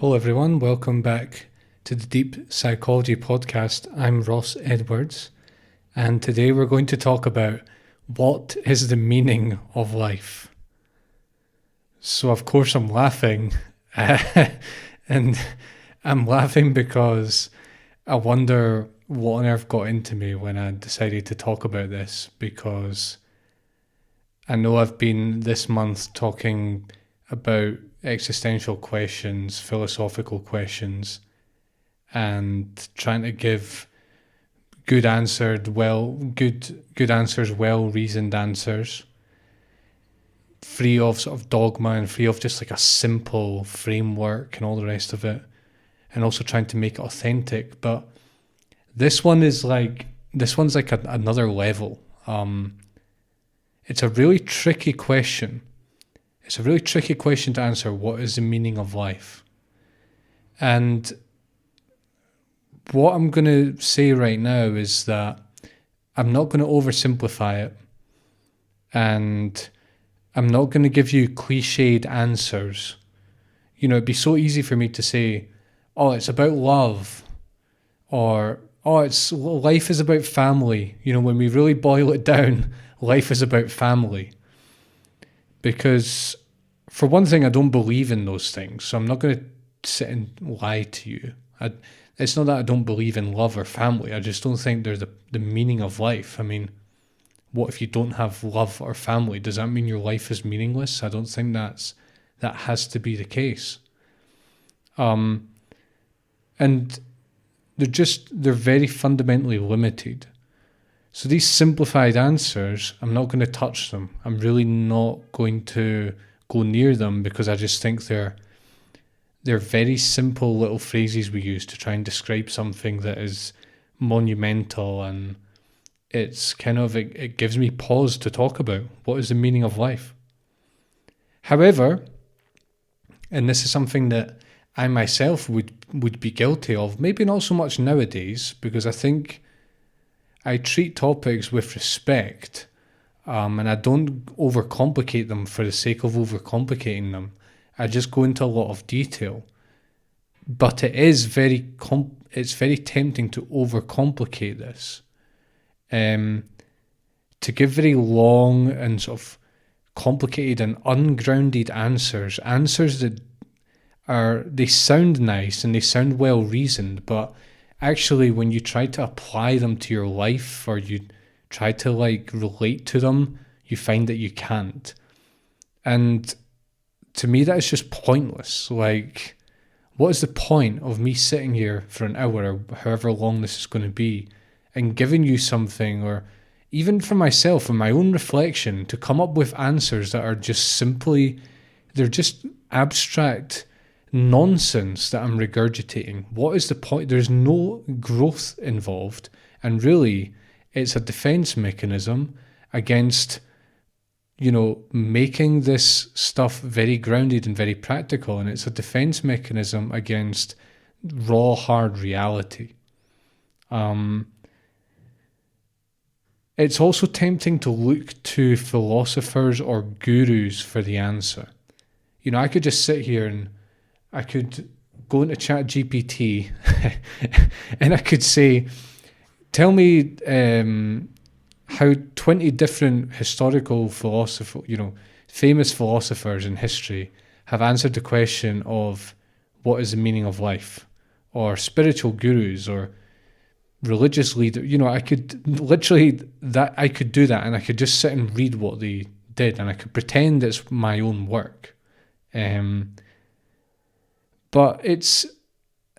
Hello everyone, welcome back to the Deep Psychology Podcast. I'm Ross Edwards, and today we're going to talk about what is the meaning of life. So of course I'm laughing, and I'm laughing because I wonder what on earth got into me when I decided to talk about this, because I know I've been this month talking about existential questions, philosophical questions, and trying to give good answers, well-reasoned answers, free of sort of dogma and free of just like a simple framework and all the rest of it, and also trying to make it authentic. But this one's like another level. It's a really tricky question. It's a really tricky question to answer. What is the meaning of life? And what I'm going to say right now is that I'm not going to oversimplify it. And I'm not going to give you cliched answers. You know, it'd be so easy for me to say, oh, it's about love. Or, life is about family. You know, when we really boil it down, life is about family. Because, for one thing, I don't believe in those things, so I'm not going to sit and lie to you. It's not that I don't believe in love or family, I just don't think they're the meaning of life. I mean, what if you don't have love or family? Does that mean your life is meaningless? I don't think that has to be the case. And they're very fundamentally limited. So these simplified answers, I'm not going to touch them. I'm really not going to go near them because I just think they're very simple little phrases we use to try and describe something that is monumental, and it's kind of, it gives me pause to talk about what is the meaning of life. However, and this is something that I myself would be guilty of, maybe not so much nowadays, because I think I treat topics with respect, and I don't overcomplicate them for the sake of overcomplicating them. I just go into a lot of detail. But it is it's very tempting to overcomplicate this, to give very long and sort of complicated and ungrounded answers that they sound nice and they sound well reasoned, but actually, when you try to apply them to your life, or you try to relate to them, you find that you can't. And to me, that is just pointless. Like, what is the point of me sitting here for an hour, or however long this is going to be, and giving you something, or even for myself, in my own reflection, to come up with answers that are just they're just abstract nonsense that I'm regurgitating? What is the point? There's no growth involved, and really it's a defense mechanism against, making this stuff very grounded and very practical, and it's a defense mechanism against raw, hard reality. It's also tempting to look to philosophers or gurus for the answer. I could just sit here and I could go into ChatGPT and I could say, tell me how 20 different historical famous philosophers in history have answered the question of what is the meaning of life, or spiritual gurus or religious leaders. I could do that, and I could just sit and read what they did, and I could pretend it's my own work. But it's,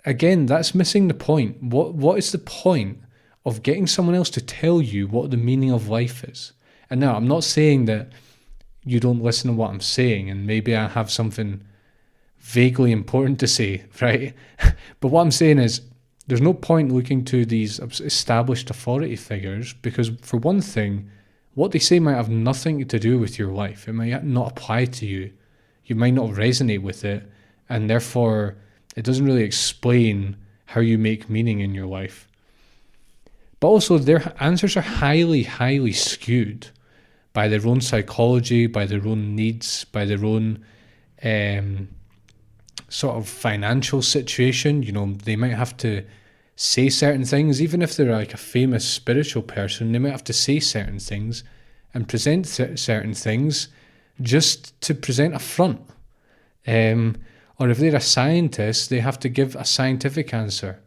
again, that's missing the point. What is the point of getting someone else to tell you what the meaning of life is? And now, I'm not saying that you don't listen to what I'm saying, and maybe I have something vaguely important to say, right? But what I'm saying is, there's no point looking to these established authority figures, because for one thing, what they say might have nothing to do with your life. It might not apply to you. You might not resonate with it, and therefore it doesn't really explain how you make meaning in your life. But also, their answers are highly, highly skewed by their own psychology, by their own needs, by their own sort of financial situation. They might have to say certain things, even if they're like a famous spiritual person, they might have to say certain things and present certain things just to present a front. Or if they're a scientist, they have to give a scientific answer.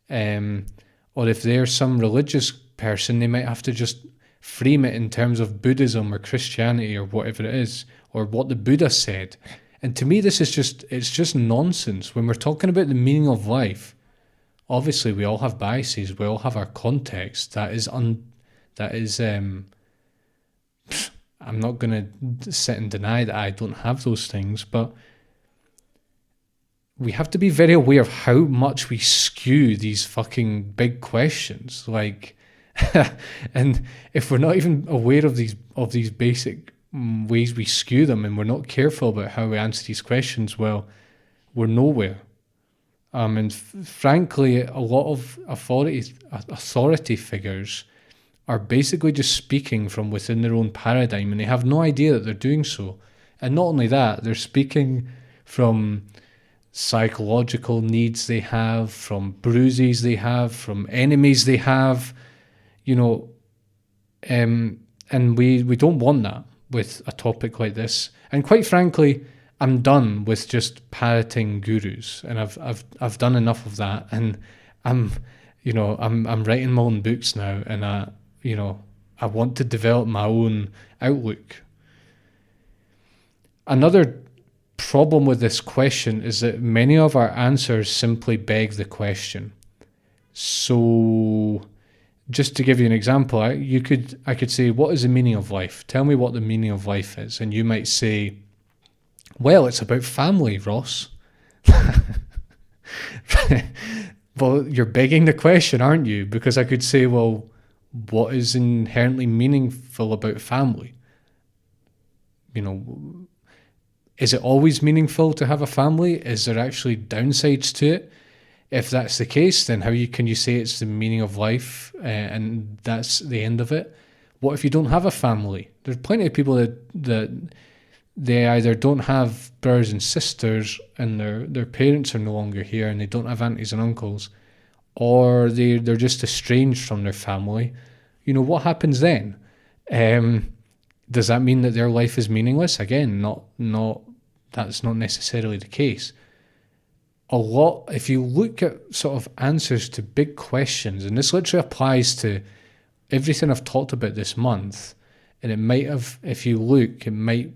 Or if they're some religious person, they might have to just frame it in terms of Buddhism or Christianity or whatever it is, or what the Buddha said. And to me, it's just nonsense. When we're talking about the meaning of life, obviously we all have biases, we all have our context. I'm not going to sit and deny that I don't have those things, but we have to be very aware of how much we skew these fucking big questions. Like, and if we're not even aware of these basic ways we skew them, and we're not careful about how we answer these questions, well, we're nowhere. And frankly, a lot of authority figures are basically just speaking from within their own paradigm, and they have no idea that they're doing so. And not only that, they're speaking from psychological needs they have, from bruises they have, from enemies they have, and we don't want that with a topic like this. And quite frankly, I'm done with just parroting gurus, and I've done enough of that. And I'm writing my own books now, and I want to develop my own outlook. Another problem with this question is that many of our answers simply beg the question. So, just to give you an example, I could say, what is the meaning of life? Tell me what the meaning of life is. And you might say, well, it's about family, Ross. Well, you're begging the question, aren't you? Because I could say, well, what is inherently meaningful about family? Is it always meaningful to have a family? Is there actually downsides to it? If that's the case, then how can you say it's the meaning of life and that's the end of it? What if you don't have a family? There's plenty of people that they either don't have brothers and sisters and their parents are no longer here and they don't have aunties and uncles, or they're just estranged from their family. What happens then? Does that mean that their life is meaningless? Again, that's not necessarily the case. If you look at sort of answers to big questions, and this literally applies to everything I've talked about this month, and it might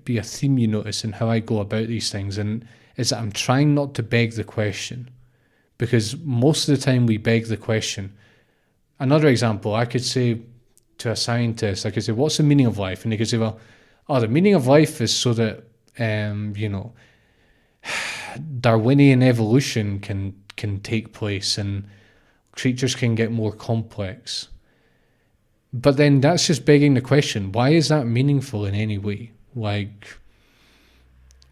be a theme you notice in how I go about these things, and is that I'm trying not to beg the question, because most of the time we beg the question. Another example, I could say to a scientist, what's the meaning of life? And they could say, well, the meaning of life is so that, Darwinian evolution can take place and creatures can get more complex. But then that's just begging the question, why is that meaningful in any way? Like,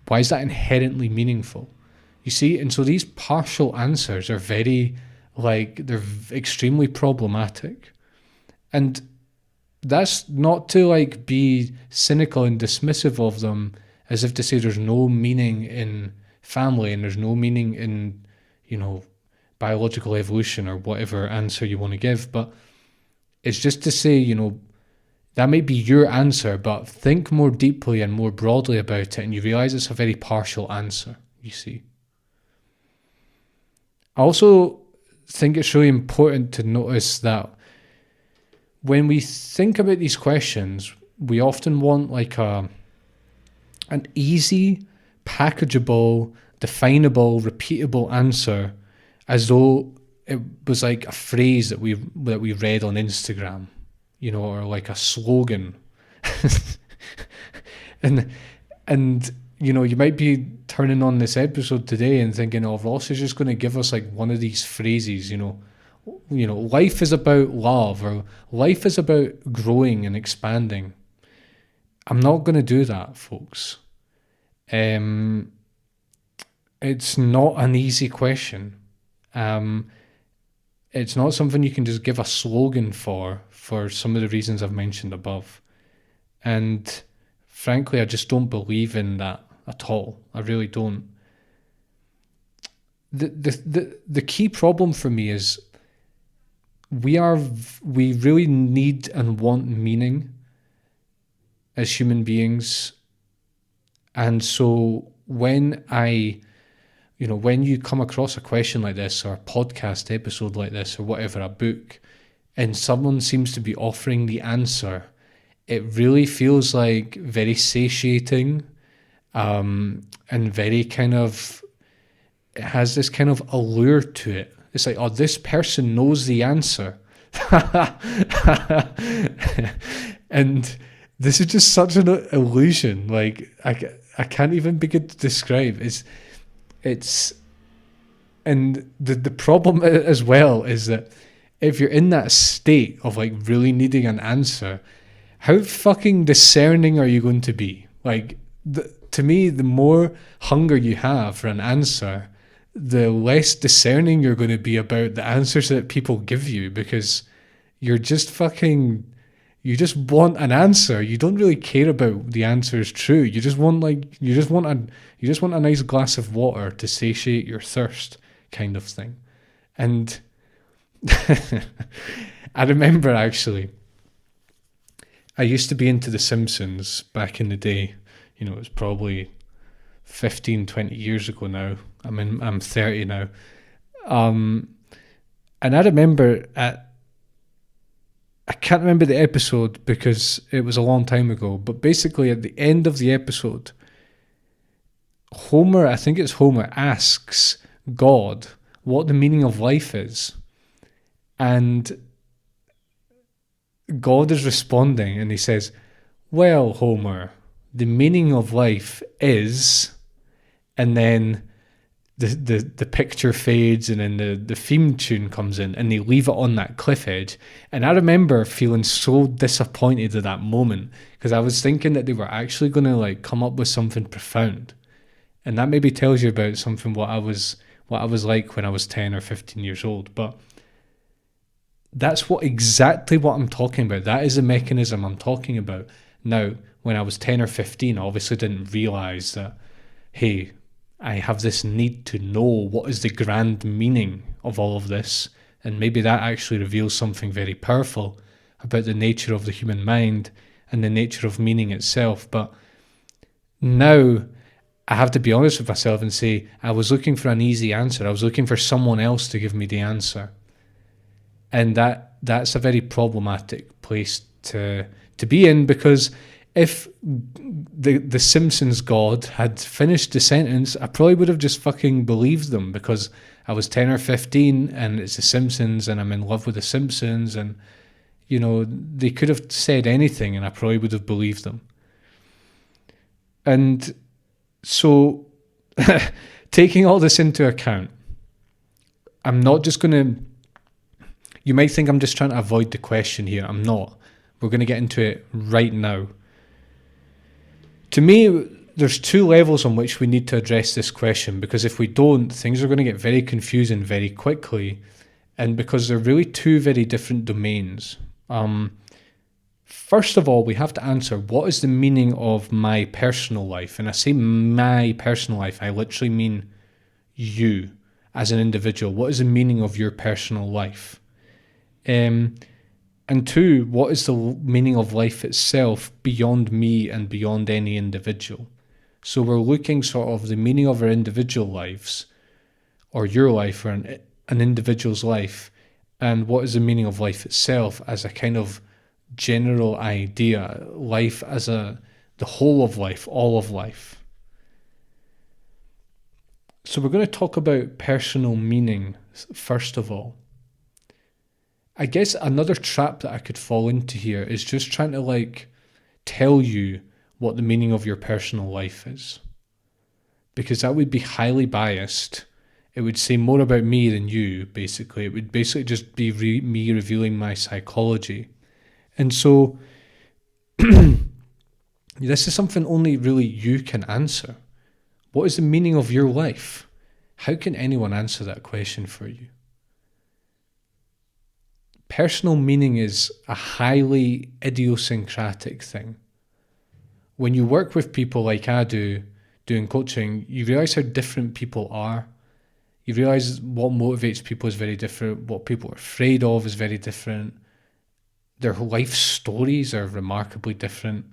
why is that inherently meaningful? You see, and so these partial answers are they're extremely problematic. And that's not to be cynical and dismissive of them, as if to say there's no meaning in family and there's no meaning in, biological evolution or whatever answer you want to give. But it's just to say, that may be your answer, but think more deeply and more broadly about it, and you realize it's a very partial answer, you see. I also think it's really important to notice that when we think about these questions, we often want an easy, packageable, definable, repeatable answer, as though it was like a phrase that we read on Instagram, or like a slogan. and you might be turning on this episode today and thinking, oh, Ross is just going to give us one of these phrases, life is about love, or life is about growing and expanding. I'm not going to do that, folks. It's not an easy question. It's not something you can just give a slogan for some of the reasons I've mentioned above. And frankly, I just don't believe in that at all. I really don't. the key problem for me is we really need and want meaning as human beings. And so when when you come across a question like this, or a podcast episode like this, or whatever, a book, and someone seems to be offering the answer, it really feels like very satiating, and very kind of, it has this kind of allure to it. It's like, oh, this person knows the answer. And this is just such an illusion. Like, I can't even begin to describe. It's and the problem as well is that if you're in that state of like really needing an answer, how fucking discerning are you going to be? Like, to me, the more hunger you have for an answer, the less discerning you're going to be about the answers that people give you, because you're just fucking, you just want an answer. You don't really care about the answer is true. You just want a nice glass of water to satiate your thirst, kind of thing. And I remember, actually, I used to be into The Simpsons back in the day. It was probably 15, 20 years ago now. I'm 30 now. And I remember I can't remember the episode because it was a long time ago, but basically at the end of the episode, I think it's Homer, asks God what the meaning of life is. And God is responding, and he says, well, Homer, the meaning of life is, and then the picture fades, and then the theme tune comes in, and they leave it on that cliff edge. And I remember feeling so disappointed at that moment, because I was thinking that they were actually going to like come up with something profound. And that maybe tells you about something what I was like when I was 10 or 15 years old. But that's exactly what I'm talking about. That is the mechanism I'm talking about. Now, when I was 10 or 15, I obviously didn't realize that, hey, I have this need to know what is the grand meaning of all of this. And maybe that actually reveals something very powerful about the nature of the human mind and the nature of meaning itself. But now I have to be honest with myself and say, I was looking for an easy answer. I was looking for someone else to give me the answer. And that's a very problematic place to be in, because if the Simpsons God had finished the sentence, I probably would have just fucking believed them, because I was 10 or 15 and it's the Simpsons and I'm in love with the Simpsons, and they could have said anything and I probably would have believed them. And so taking all this into account, I'm not just going to, you might think I'm just trying to avoid the question here. I'm not. We're going to get into it right now. To me, there's two levels on which we need to address this question, because if we don't, things are going to get very confusing very quickly, and because they're really two very different domains. First of all, we have to answer, what is the meaning of my personal life? And I say my personal life, I literally mean you as an individual. What is the meaning of your personal life? And two, what is the meaning of life itself beyond me and beyond any individual? So we're looking sort of the meaning of our individual lives, or your life, or an individual's life, and what is the meaning of life itself as a kind of general idea, life as the whole of life, all of life. So we're going to talk about personal meaning first of all. I guess another trap that I could fall into here is just trying to tell you what the meaning of your personal life is, because that would be highly biased. It would say more about me than you, basically. It would basically just be me revealing my psychology. And so this is something only really you can answer. What is the meaning of your life? How can anyone answer that question for you? Personal meaning is a highly idiosyncratic thing. When you work with people like I do, doing coaching, you realize how different people are. You realize what motivates people is very different. What people are afraid of is very different. Their life stories are remarkably different.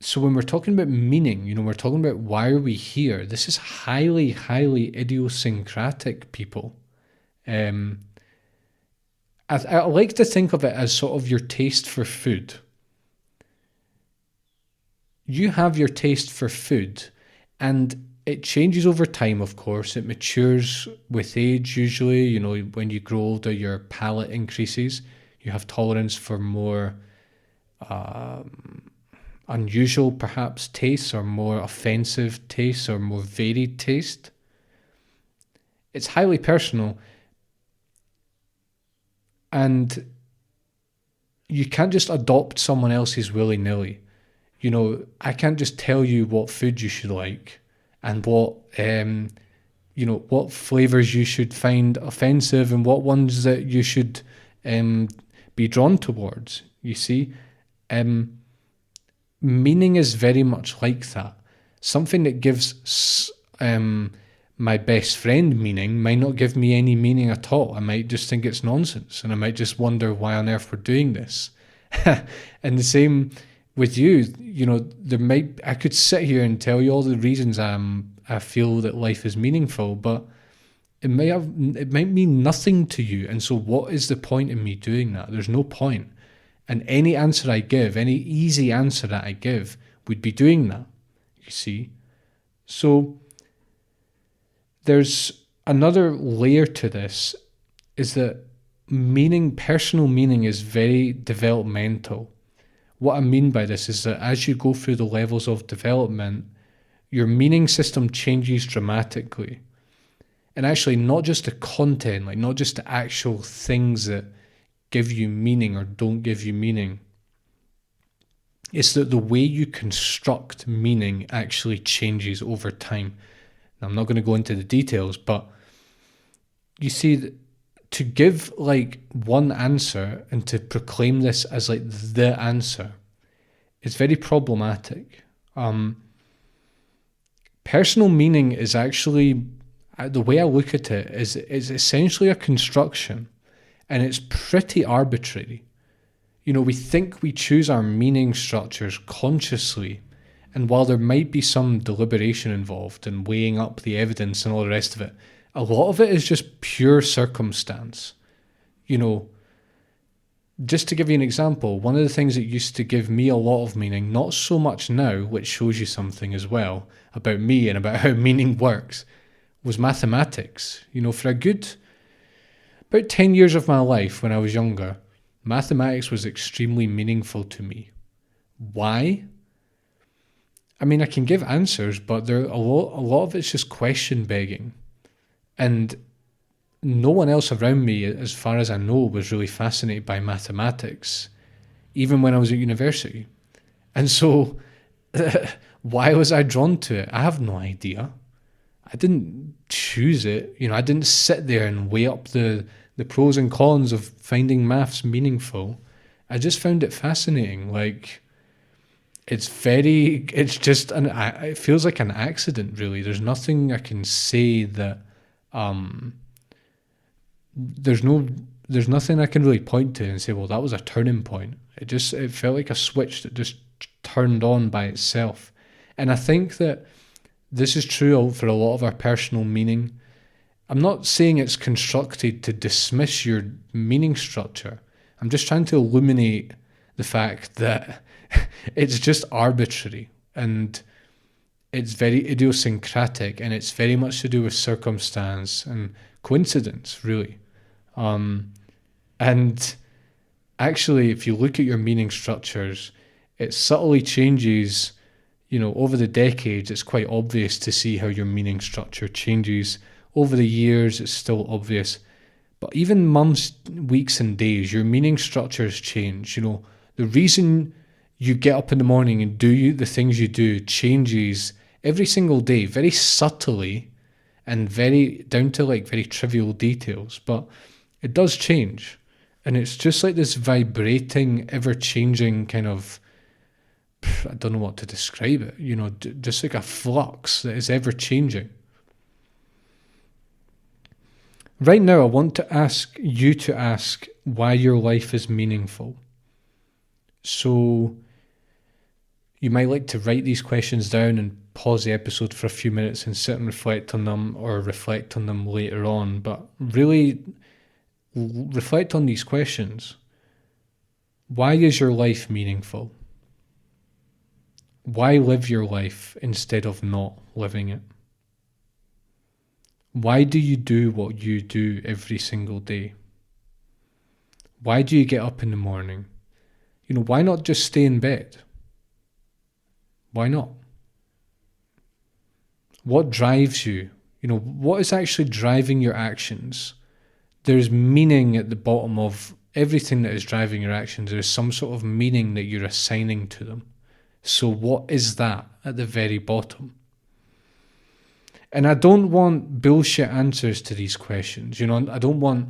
So when we're talking about meaning, we're talking about why are we here? This is highly, highly idiosyncratic, people. I like to think of it as sort of your taste for food. You have your taste for food, and it changes over time, of course. It matures with age, usually. When you grow older, your palate increases. You have tolerance for more unusual, perhaps, tastes, or more offensive tastes, or more varied taste. It's highly personal, and you can't just adopt someone else's willy-nilly. I can't just tell you what food you should like and what flavors you should find offensive and what ones that you should be drawn towards. You see, meaning is very much like that. Something that gives my best friend meaning might not give me any meaning at all. I might just think it's nonsense, and I might just wonder why on earth we're doing this. And the same with you. I could sit here and tell you all the reasons I feel that life is meaningful, but it might mean nothing to you. And so what is the point in me doing that? There's no point. And any answer I give, any easy answer that I give, would be doing that, you see. So there's another layer to this, is that personal meaning is very developmental. What I mean by this is that as you go through the levels of development, your meaning system changes dramatically. And actually, not just the content, like not just the actual things that give you meaning or don't give you meaning. It's that the way you construct meaning actually changes over time. Now, I'm not going to go into the details, but you see, to give like one answer and to proclaim this as like the answer is very problematic. Personal meaning is actually, the way I look at it, is essentially a construction, and it's pretty arbitrary. We think we choose our meaning structures consciously, and while there might be some deliberation involved and weighing up the evidence and all the rest of it, a lot of it is just pure circumstance. Just to give you an example, one of the things that used to give me a lot of meaning, not so much now, which shows you something as well about me and about how meaning works, was mathematics. For about 10 years of my life when I was younger, mathematics was extremely meaningful to me. Why? I mean, I can give answers, but a lot of it's just question begging. And no one else around me, as far as I know, was really fascinated by mathematics, even when I was at university. And so, why was I drawn to it? I have no idea. I didn't choose it. I didn't sit there and weigh up the pros and cons of finding maths meaningful. I just found it fascinating. Like, it feels like an accident, really. There's nothing I can say that, there's nothing I can really point to and say, well, that was a turning point. It felt like a switch that just turned on by itself. And I think that this is true for a lot of our personal meaning. I'm not saying it's constructed to dismiss your meaning structure. I'm just trying to illuminate the fact that it's just arbitrary, and it's very idiosyncratic, and it's very much to do with circumstance and coincidence, really. And actually, if you look at your meaning structures, it subtly changes. Over the decades, it's quite obvious to see how your meaning structure changes. Over the years, it's still obvious. But even months, weeks, and days, your meaning structures change. The reason you get up in the morning and do the things you do changes every single day, very subtly and very down to like very trivial details. But it does change. And it's just like this vibrating, ever-changing kind of I don't know what to describe it, just like a flux that is ever changing. Right now, I want to ask you to ask why your life is meaningful. So you might like to write these questions down and pause the episode for a few minutes and sit and reflect on them, or reflect on them later on. But really reflect on these questions. Why is your life meaningful? Why live your life instead of not living it? Why do you do what you do every single day? Why do you get up in the morning? Why not just stay in bed? Why not? What drives you? What is actually driving your actions? There's meaning at the bottom of everything that is driving your actions. There's some sort of meaning that you're assigning to them. So what is that at the very bottom? And I don't want bullshit answers to these questions. I don't want,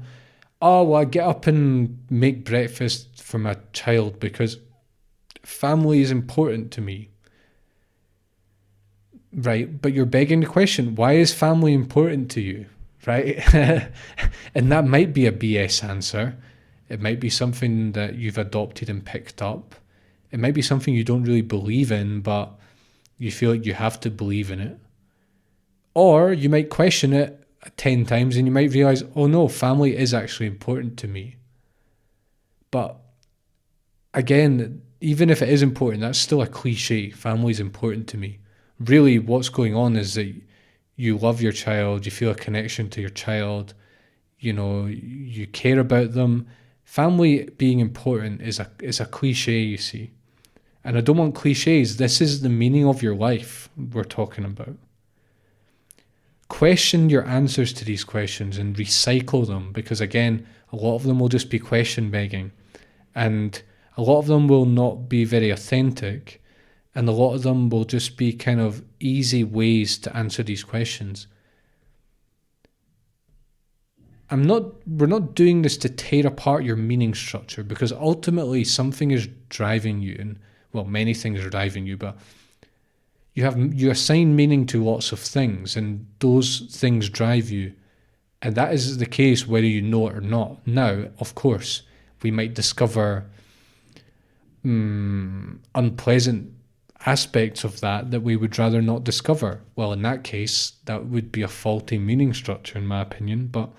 I get up and make breakfast for my child because family is important to me. Right? But you're begging the question, why is family important to you? Right? And that might be a BS answer. It might be something that you've adopted and picked up. It might be something you don't really believe in, but you feel like you have to believe in it. Or you might question it 10 times and you might realize, oh no, family is actually important to me. But again, even if it is important, that's still a cliche. Family is important to me. Really, what's going on is that you love your child, you feel a connection to your child, you care about them. Family being important is a cliche, you see. And I don't want cliches. This is the meaning of your life we're talking about. Question your answers to these questions and recycle them, because again, a lot of them will just be question begging, and a lot of them will not be very authentic, and a lot of them will just be kind of easy ways to answer these questions. We're not doing this to tear apart your meaning structure, because ultimately something is driving you, and many things are driving you, but you assign meaning to lots of things, and those things drive you. And that is the case whether you know it or not. Now, of course, we might discover unpleasant aspects of that we would rather not discover. Well, in that case, that would be a faulty meaning structure, in my opinion. But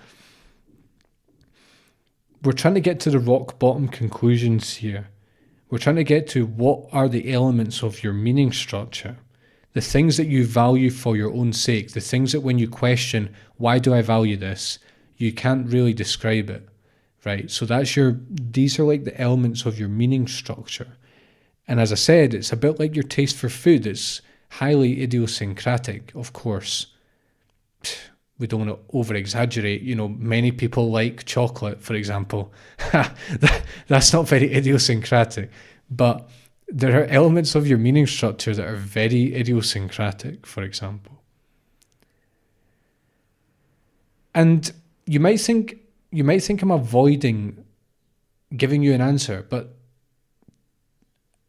we're trying to get to the rock bottom conclusions here. We're trying to get to what are the elements of your meaning structure. The things that you value for your own sake, the things that when you question, why do I value this? You can't really describe it, right? So these are like the elements of your meaning structure. And as I said, it's a bit like your taste for food. It's highly idiosyncratic, of course. We don't want to over-exaggerate. Many people like chocolate, for example. That's not very idiosyncratic. But there are elements of your meaning structure that are very idiosyncratic, for example. And you might think I'm avoiding giving you an answer, but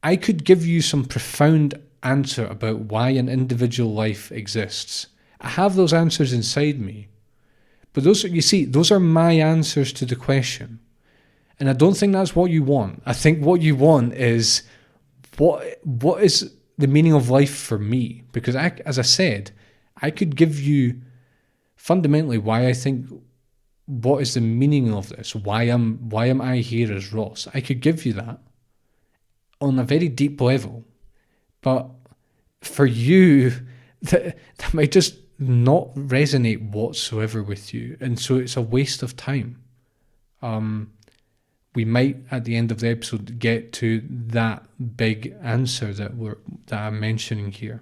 I could give you some profound answer about why an individual life exists. I have those answers inside me. But those are my answers to the question. And I don't think that's what you want. I think what you want is, what is the meaning of life for me? Because as I said, I could give you fundamentally why I think, what is the meaning of this? Why am I here as Ross? I could give you that on a very deep level. But for you, that might just not resonate whatsoever with you. And so it's a waste of time. We might, at the end of the episode, get to that big answer that I'm mentioning here.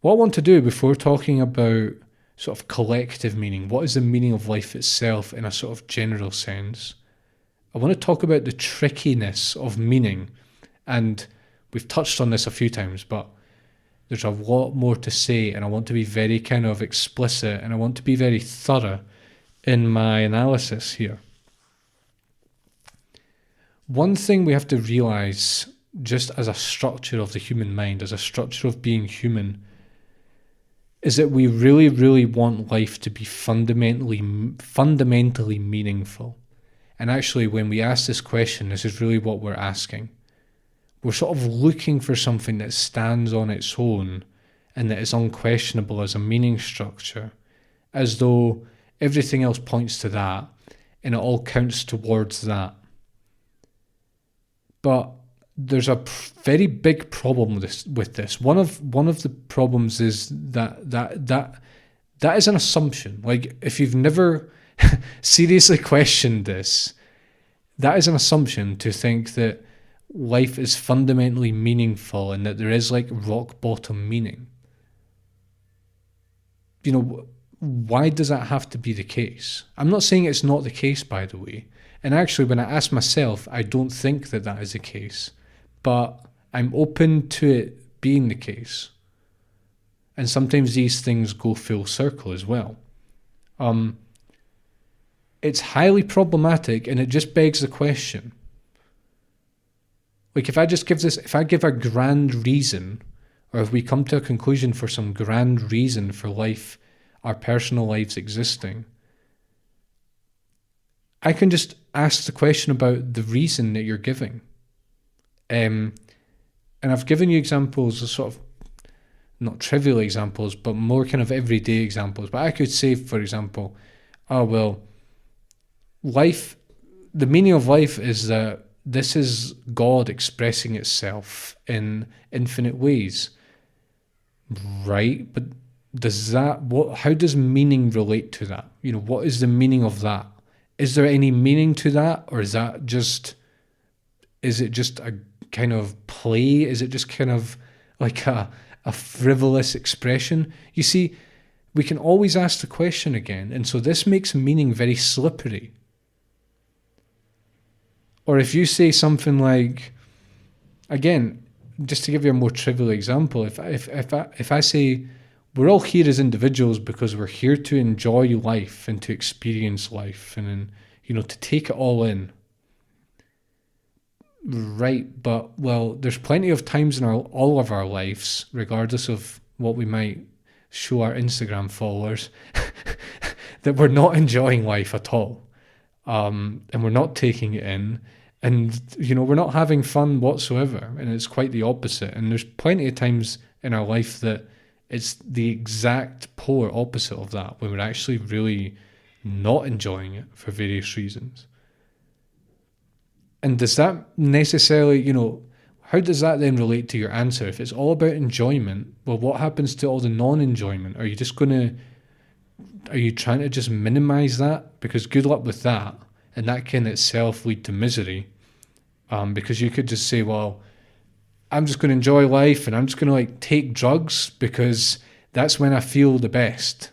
What I want to do before talking about sort of collective meaning, what is the meaning of life itself in a sort of general sense, I want to talk about the trickiness of meaning. And we've touched on this a few times, but there's a lot more to say, and I want to be very kind of explicit, and I want to be very thorough in my analysis here. One thing we have to realize just as a structure of the human mind, as a structure of being human, is that we really, really want life to be fundamentally meaningful. And actually, when we ask this question, this is really what we're asking. We're sort of looking for something that stands on its own and that is unquestionable as a meaning structure, as though everything else points to that and it all counts towards that. But there's a very big problem with this. One of the problems is that is an assumption. Like, if you've never seriously questioned this, that is an assumption to think that life is fundamentally meaningful and that there is like rock bottom meaning. You know, why does that have to be the case? I'm not saying it's not the case, by the way. And actually, when I ask myself, I don't think that is the case. But I'm open to it being the case. And sometimes these things go full circle as well. It's highly problematic, and it just begs the question. Like, if I give a grand reason, or if we come to a conclusion for some grand reason for life, our personal lives existing, I can just ask the question about the reason that you're giving. And I've given you examples of sort of, not trivial examples, but more kind of everyday examples. But I could say, for example, life, the meaning of life is that this is God expressing itself in infinite ways. Right? But how does meaning relate to that? You know, what is the meaning of that? Is there any meaning to that? Or is it just a kind of play? Is it just kind of like a frivolous expression? You see, we can always ask the question again. And so this makes meaning very slippery. Or if you say something like, again, just to give you a more trivial example, if I say, we're all here as individuals because we're here to enjoy life and to experience life and, you know, to take it all in. Right, but, well, there's plenty of times in all of our lives, regardless of what we might show our Instagram followers, that we're not enjoying life at all. And we're not taking it in. And, you know, we're not having fun whatsoever. And it's quite the opposite. And there's plenty of times in our life that it's the exact polar opposite of that, when we're actually really not enjoying it for various reasons. And does that necessarily, you know, how does that then relate to your answer? If it's all about enjoyment, well, what happens to all the non-enjoyment? Are you trying to just minimize that? Because good luck with that. And that can itself lead to misery. Because you could just say, well, I'm just going to enjoy life and I'm just going to like take drugs because that's when I feel the best.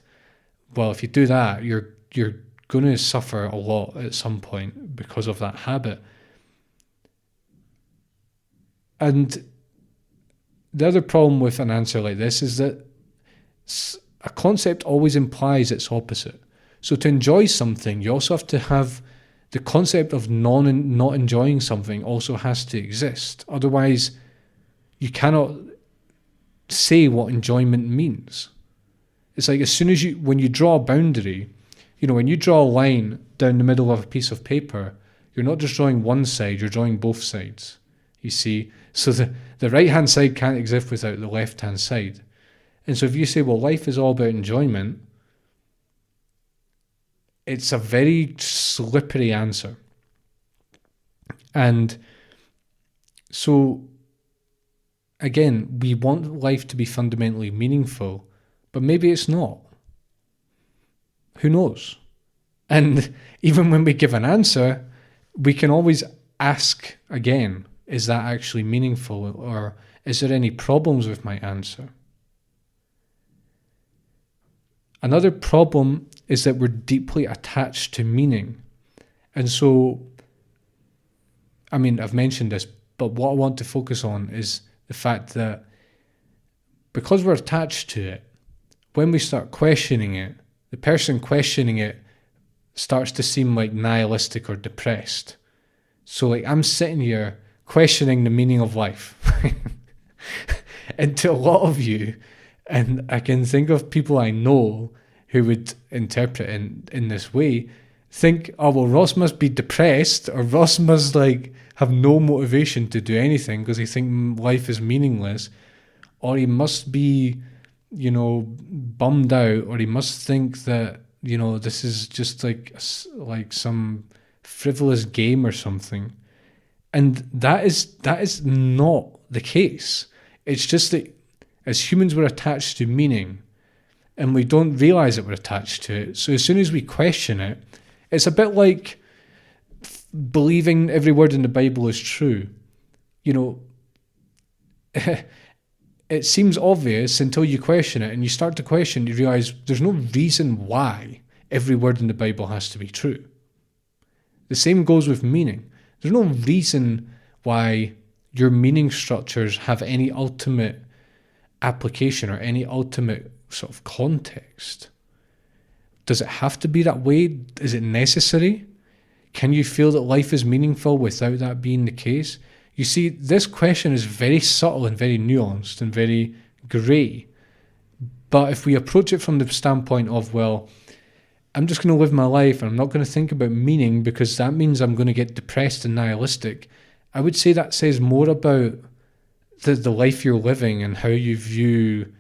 Well, if you do that, you're going to suffer a lot at some point because of that habit. And the other problem with an answer like this is that a concept always implies its opposite. So to enjoy something, you also have to have the concept of not enjoying something also has to exist. Otherwise, you cannot say what enjoyment means. It's like when you draw a boundary, you know, when you draw a line down the middle of a piece of paper, you're not just drawing one side, you're drawing both sides. You see? So the right-hand side can't exist without the left-hand side. And so if you say, well, life is all about enjoyment, it's a very slippery answer. And so, again, we want life to be fundamentally meaningful, but maybe it's not. Who knows? And even when we give an answer, we can always ask again, is that actually meaningful? Or is there any problems with my answer? Another problem is that we're deeply attached to meaning. And so, I mean, I've mentioned this, but what I want to focus on is the fact that because we're attached to it, when we start questioning it, the person questioning it starts to seem like nihilistic or depressed. So like I'm sitting here questioning the meaning of life. And to a lot of you, and I can think of people I know who would interpret in this way, think, oh, well, Ross must be depressed, or Ross must like have no motivation to do anything because he thinks life is meaningless, or he must be, bummed out, or he must think that, this is just like some frivolous game or something. And that is not the case. It's just that as humans, we're attached to meaning, and we don't realize that we're attached to it. So as soon as we question it, it's a bit like believing every word in the Bible is true. It seems obvious until you question it, and you start to question, you realize there's no reason why every word in the Bible has to be true. The same goes with meaning. There's no reason why your meaning structures have any ultimate application or any ultimate sort of context. Does it have to be that way? Is it necessary? Can you feel that life is meaningful without that being the case? You see, this question is very subtle and very nuanced and very grey. But if we approach it from the standpoint of, well, I'm just going to live my life and I'm not going to think about meaning because that means I'm going to get depressed and nihilistic, I would say that says more about the life you're living and how you view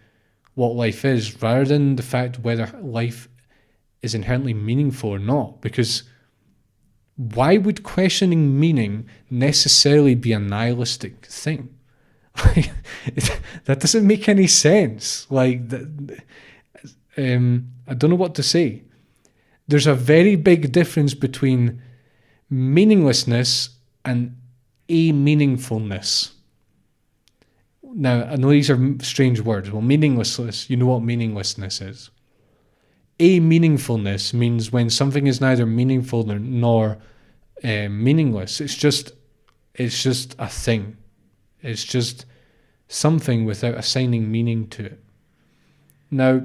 what life is, rather than the fact whether life is inherently meaningful or not. Because why would questioning meaning necessarily be a nihilistic thing? That doesn't make any sense. I don't know what to say. There's a very big difference between meaninglessness and a-meaningfulness. Now, I know these are strange words. Well, meaninglessness, you know what meaninglessness is. A-meaningfulness means when something is neither meaningful nor meaningless. It's just a thing. It's just something without assigning meaning to it. Now,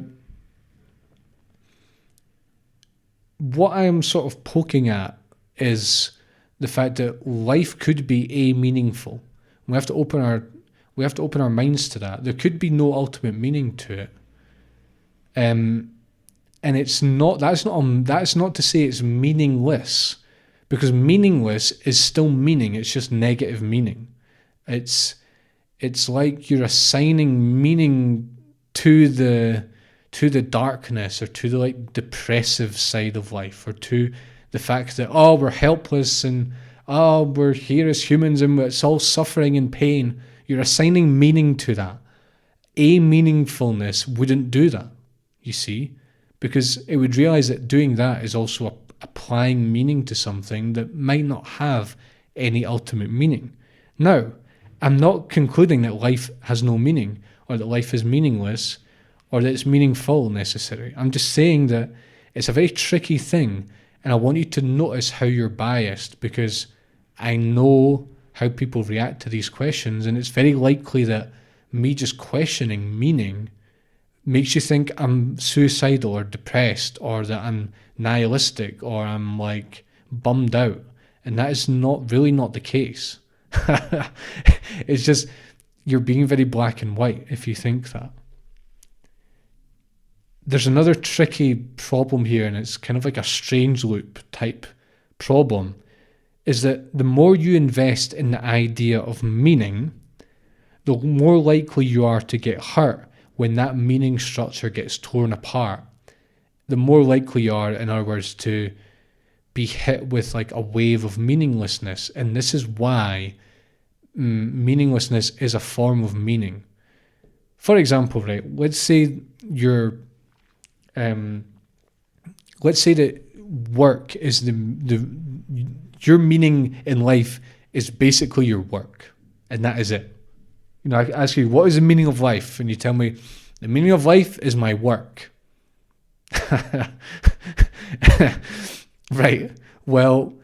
what I am sort of poking at is the fact that life could be a-meaningful. We have to open our minds to that. There could be no ultimate meaning to it. And that's not to say it's meaningless, because meaningless is still meaning. It's just negative meaning. It's like you're assigning meaning to the darkness, or to the depressive side of life, or to the fact that, oh, we're helpless and we're here as humans and it's all suffering and pain. You're assigning meaning to that. A-meaningfulness wouldn't do that, you see, because it would realize that doing that is also applying meaning to something that might not have any ultimate meaning. Now, I'm not concluding that life has no meaning, or that life is meaningless, or that it's meaningful necessarily. I'm just saying that it's a very tricky thing, and I want you to notice how you're biased, because I know how people react to these questions, and it's very likely that me just questioning meaning makes you think I'm suicidal or depressed, or that I'm nihilistic, or I'm bummed out, and that is not the case. It's just you're being very black and white if you think that. There's another tricky problem here, and it's kind of like a strange loop type problem, is that the more you invest in the idea of meaning, the more likely you are to get hurt when that meaning structure gets torn apart. The more likely you are, in other words, to be hit with a wave of meaninglessness. And this is why meaninglessness is a form of meaning. For example, right, let's say that work is your meaning in life is basically your work, and that is it. I ask you, what is the meaning of life? And you tell me, the meaning of life is my work. Right. Well,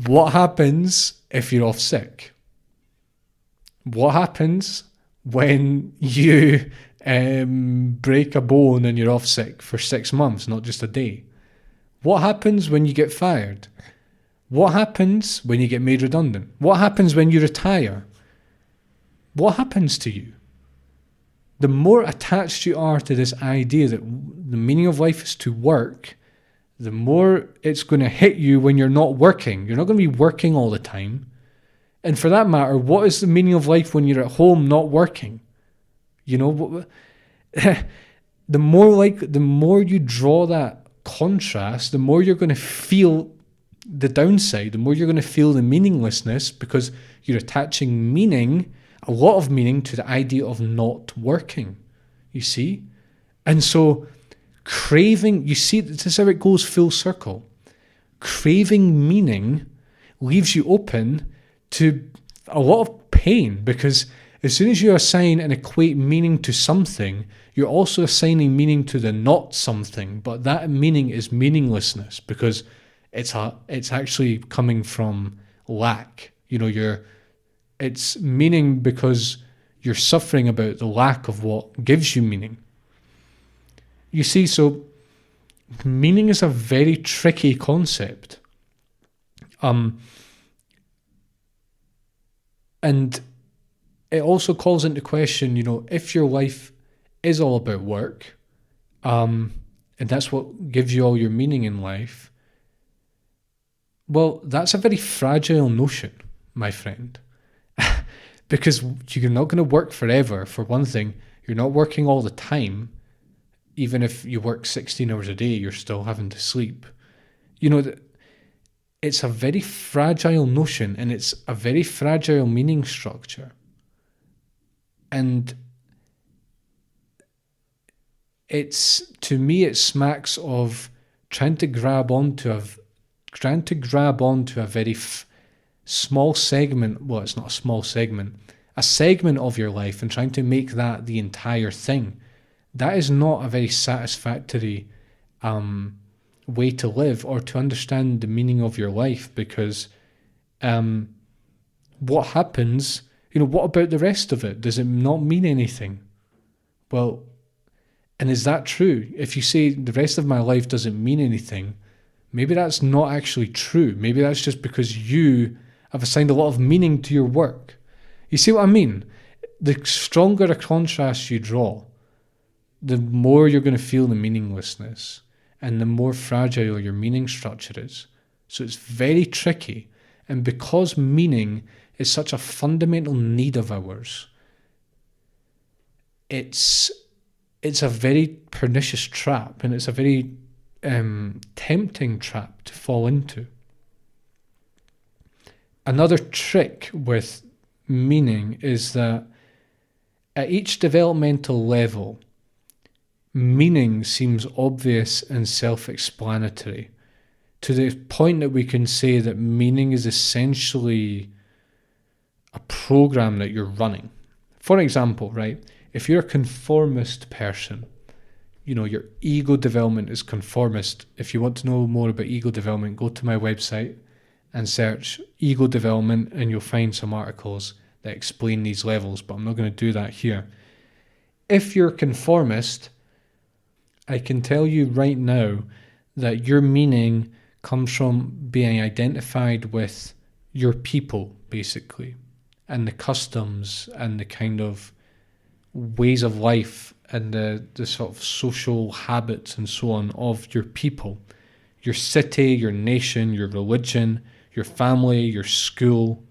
what happens if you're off sick? What happens when you break a bone and you're off sick for 6 months, not just a day? What happens when you get fired? What happens when you get made redundant? What happens when you retire? What happens to you? The more attached you are to this idea that the meaning of life is to work, the more it's going to hit you when you're not working. You're not going to be working all the time. And for that matter, what is the meaning of life when you're at home not working? You know, the more you draw that contrast, the more you're going to feel the downside, the more you're going to feel the meaninglessness, because you're attaching meaning, a lot of meaning, to the idea of not working, you see? And so craving, you see, this is how it goes full circle. Craving meaning leaves you open to a lot of pain, because as soon as you assign and equate meaning to something, you're also assigning meaning to the not something, but that meaning is meaninglessness, because it's actually coming from lack. You know, it's meaning because you're suffering about the lack of what gives you meaning. You see, so meaning is a very tricky concept. And it also calls into question, you know, if your life is all about work, and that's what gives you all your meaning in life, well, that's a very fragile notion, my friend. Because you're not going to work forever. For one thing, you're not working all the time. Even if you work 16 hours a day, you're still having to sleep. You know, it's a very fragile notion, and it's a very fragile meaning structure. And to me, it smacks of trying to grab onto a very small segment. Well, it's not a small segment, a segment of your life, and trying to make that the entire thing. That is not a very satisfactory way to live or to understand the meaning of your life, because what happens, you know, what about the rest of it? Does it not mean anything? Well, and is that true? If you say the rest of my life doesn't mean anything, maybe that's not actually true. Maybe that's just because you have assigned a lot of meaning to your work. You see what I mean? The stronger a contrast you draw, the more you're going to feel the meaninglessness, and the more fragile your meaning structure is. So it's very tricky. And because meaning is such a fundamental need of ours, it's a very pernicious trap, and it's a very tempting trap to fall into. Another trick with meaning is that at each developmental level, meaning seems obvious and self-explanatory, to the point that we can say that meaning is essentially a program that you're running. For example, right, if you're a conformist person, you know, your ego development is conformist. If you want to know more about ego development, go to my website and search ego development, and you'll find some articles that explain these levels, but I'm not going to do that here. If you're conformist, I can tell you right now that your meaning comes from being identified with your people, basically, and the customs and the kind of ways of life and the sort of social habits and so on of your people, your city, your nation, your religion, your family, your school.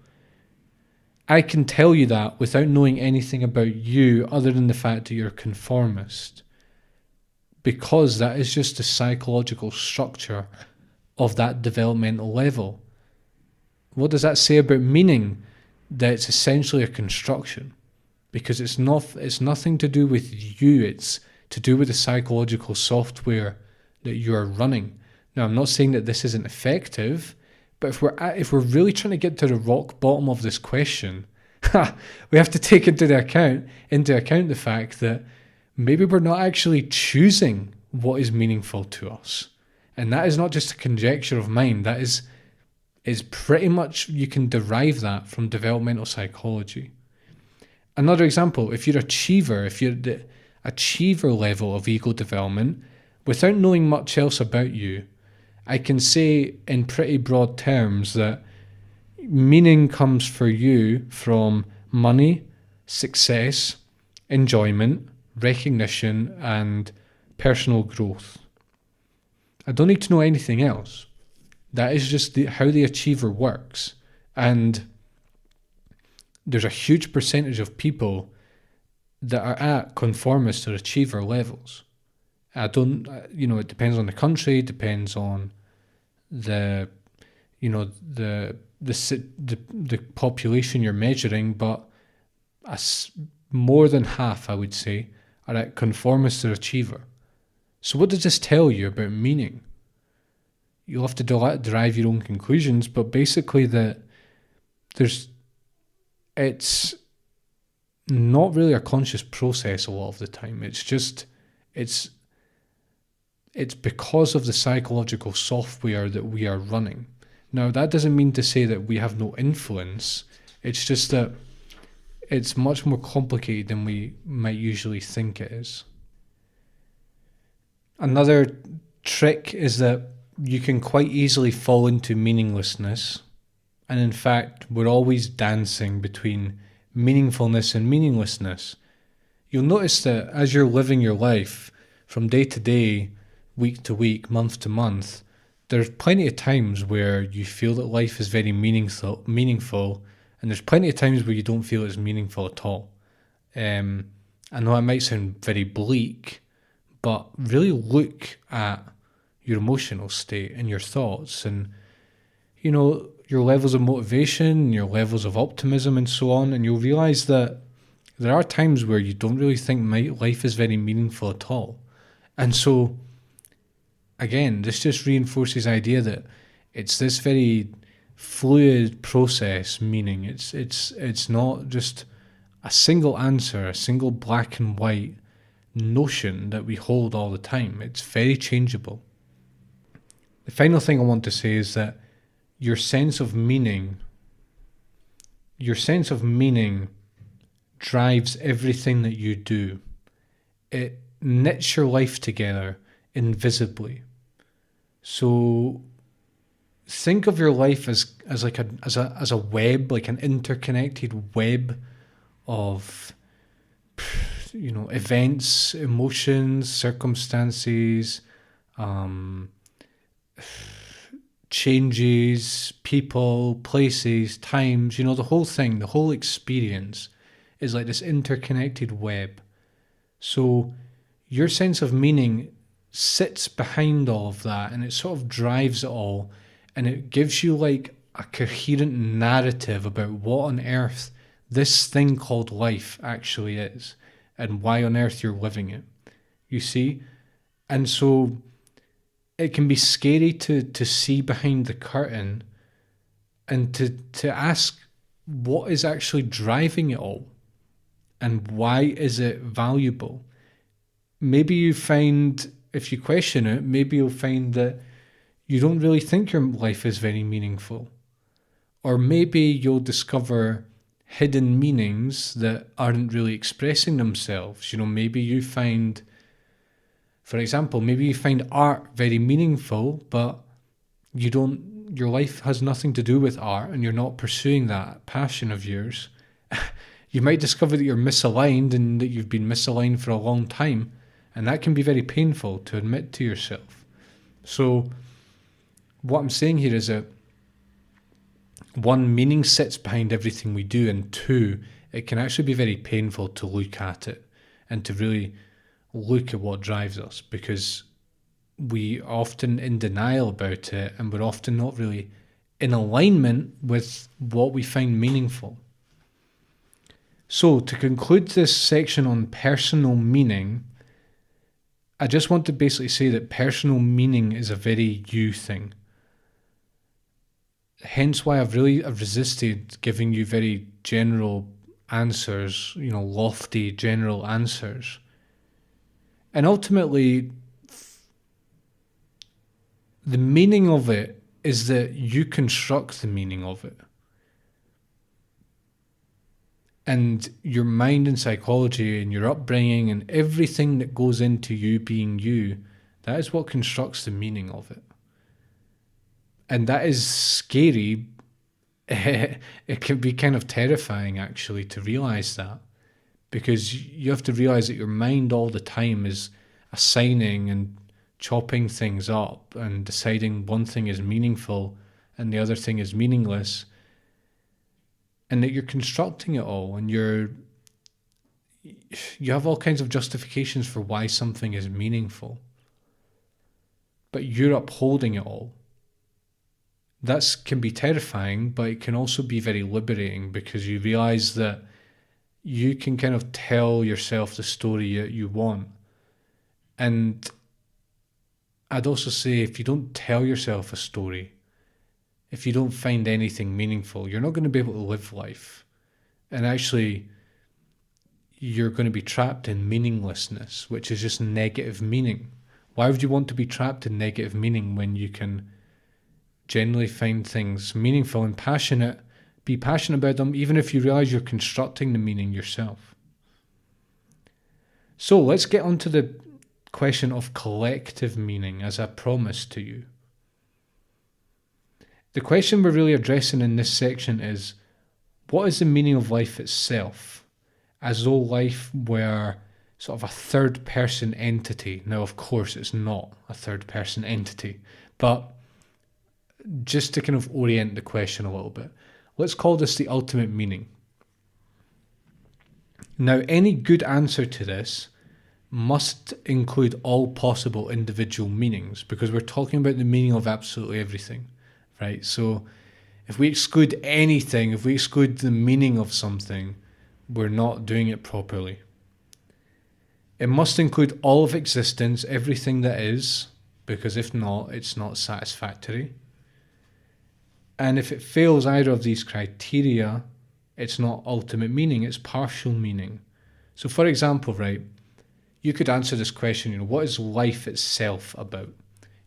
I can tell you that without knowing anything about you other than the fact that you're a conformist, because that is just the psychological structure of that developmental level. What does that say about meaning? That it's essentially a construction, because it's nothing to do with you, it's to do with the psychological software that you are running. Now, I'm not saying that this isn't effective, but if we're really trying to get to the rock bottom of this question, we have to take into account the fact that maybe we're not actually choosing what is meaningful to us. And that is not just a conjecture of mine. That is pretty much, you can derive that from developmental psychology. Another example, if you're the achiever level of ego development, without knowing much else about you, I can say in pretty broad terms that meaning comes for you from money, success, enjoyment, recognition, and personal growth. I don't need to know anything else. That is just how the achiever works. And there's a huge percentage of people that are at conformist or achiever levels. I don't, it depends on the country, depends on the, the population you're measuring, but more than half, I would say, are at conformist or achiever. So what does this tell you about meaning? You'll have to derive your own conclusions, but basically that it's not really a conscious process a lot of the time. It's because of the psychological software that we are running. Now, that doesn't mean to say that we have no influence. It's just that it's much more complicated than we might usually think it is. Another trick is that you can quite easily fall into meaninglessness. And in fact, we're always dancing between meaningfulness and meaninglessness. You'll notice that as you're living your life from day to day, week to week, month to month, there's plenty of times where you feel that life is very meaningful, and there's plenty of times where you don't feel it's meaningful at all. I know it might sound very bleak, but really look at your emotional state and your thoughts and, your levels of motivation, your levels of optimism and so on, and you'll realize that there are times where you don't really think life is very meaningful at all. And so, again, this just reinforces the idea that it's this very fluid process, meaning it's not just a single answer, a single black and white notion that we hold all the time. It's very changeable. The final thing I want to say is that your sense of meaning drives everything that you do. It knits your life together invisibly. So think of your life as a web, like an interconnected web of events, emotions, circumstances, changes, people, places, times, the whole thing, the whole experience is like this interconnected web. So your sense of meaning sits behind all of that, and it sort of drives it all, and it gives you like a coherent narrative about what on earth this thing called life actually is, and why on earth you're living it. You see? And so it can be scary to see behind the curtain and to ask what is actually driving it all and why is it valuable. Maybe you find, if you question it, maybe you'll find that you don't really think your life is very meaningful. Or maybe you'll discover hidden meanings that aren't really expressing themselves. Maybe you find, for example, maybe you find art very meaningful, but your life has nothing to do with art and you're not pursuing that passion of yours. You might discover that you're misaligned and that you've been misaligned for a long time, and that can be very painful to admit to yourself. So what I'm saying here is that one, meaning sits behind everything we do, and two, it can actually be very painful to look at it and to really look at what drives us, because we are often in denial about it and we're often not really in alignment with what we find meaningful. So to conclude this section on personal meaning, I just want to basically say that personal meaning is a very you thing. Hence why I've resisted giving you very general answers, lofty general answers. And ultimately, the meaning of it is that you construct the meaning of it. And your mind and psychology and your upbringing and everything that goes into you being you, that is what constructs the meaning of it. And that is scary. It can be kind of terrifying, actually, to realize that, because you have to realize that your mind all the time is assigning and chopping things up and deciding one thing is meaningful and the other thing is meaningless, and that you're constructing it all, and you have all kinds of justifications for why something is meaningful, but you're upholding it all. That can be terrifying, but it can also be very liberating, because you realize that you can kind of tell yourself the story that you want. And I'd also say, if you don't tell yourself a story, if you don't find anything meaningful, you're not going to be able to live life. And actually, you're going to be trapped in meaninglessness, which is just negative meaning. Why would you want to be trapped in negative meaning when you can generally find things meaningful and passionate, be passionate about them, even if you realize you're constructing the meaning yourself? So let's get on to the question of collective meaning, as I promised to you. The question we're really addressing in this section is, what is the meaning of life itself? As though life were sort of a third person entity. Now, of course, it's not a third person entity, but just to kind of orient the question a little bit, let's call this the ultimate meaning. Now, any good answer to this must include all possible individual meanings, because we're talking about the meaning of absolutely everything, right? So if we exclude anything, if we exclude the meaning of something, we're not doing it properly. It must include all of existence, everything that is, because if not, it's not satisfactory. And if it fails either of these criteria, it's not ultimate meaning, it's partial meaning. So for example, right, you could answer this question, what is life itself about?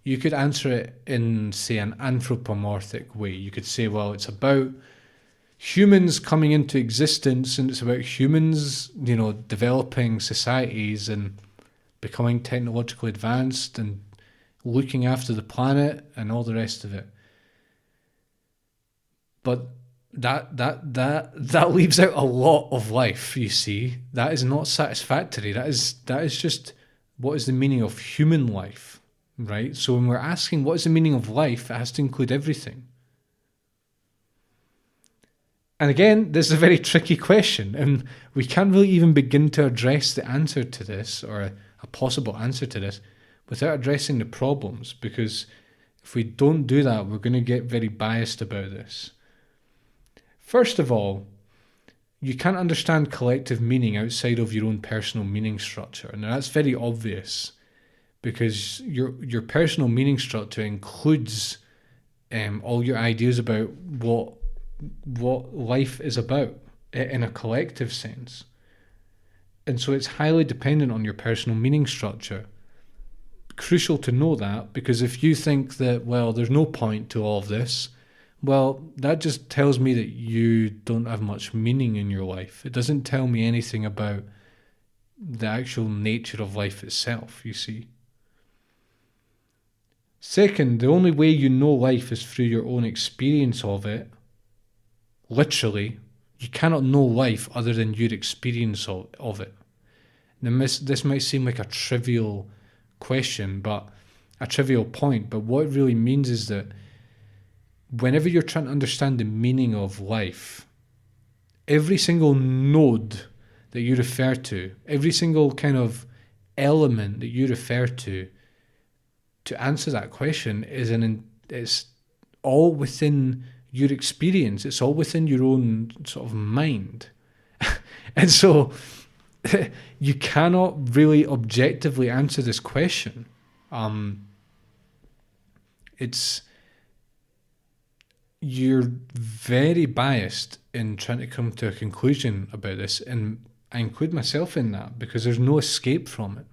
You could answer it in, say, an anthropomorphic way. You could say, well, it's about humans coming into existence, and it's about humans, developing societies and becoming technologically advanced and looking after the planet and all the rest of it. But that leaves out a lot of life, you see. That is not satisfactory. That is just, what is the meaning of human life, right? So when we're asking what is the meaning of life, it has to include everything. And again, this is a very tricky question, and we can't really even begin to address the answer to this, or a possible answer to this, without addressing the problems, because if we don't do that, we're going to get very biased about this. First of all, you can't understand collective meaning outside of your own personal meaning structure. And that's very obvious, because your personal meaning structure includes all your ideas about what life is about in a collective sense. And so it's highly dependent on your personal meaning structure. Crucial to know that, because if you think that, well, there's no point to all of this, well, that just tells me that you don't have much meaning in your life. It doesn't tell me anything about the actual nature of life itself, you see. Second, the only way you know life is through your own experience of it. Literally, you cannot know life other than your experience of it. Now, this might seem like a trivial question, but a trivial point, but what it really means is that whenever you're trying to understand the meaning of life, every single node that you refer to, every single kind of element that you refer to answer that question it's all within your experience. It's all within your own sort of mind. And so you cannot really objectively answer this question. You're very biased in trying to come to a conclusion about this, and I include myself in that, because there's no escape from it.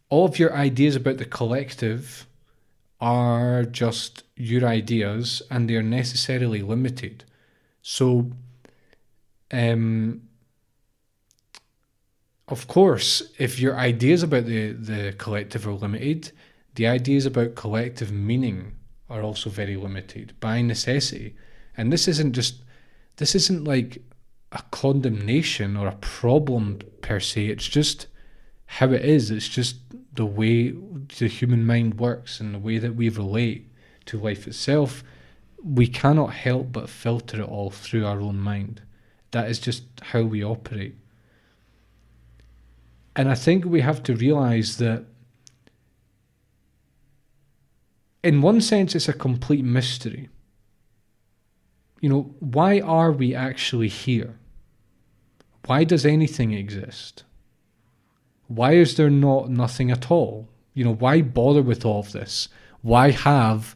All of your ideas about the collective are just your ideas, and they're necessarily limited. So, of course, if your ideas about the collective are limited, The ideas about collective meaning are also very limited by necessity. And this isn't like a condemnation or a problem per se. It's just how it is. It's just the way the human mind works and the way that we relate to life itself. We cannot help but filter it all through our own mind. That is just how we operate. And I think we have to realize that in one sense, it's a complete mystery. Why are we actually here? Why does anything exist? Why is there nothing at all? Why bother with all of this? Why have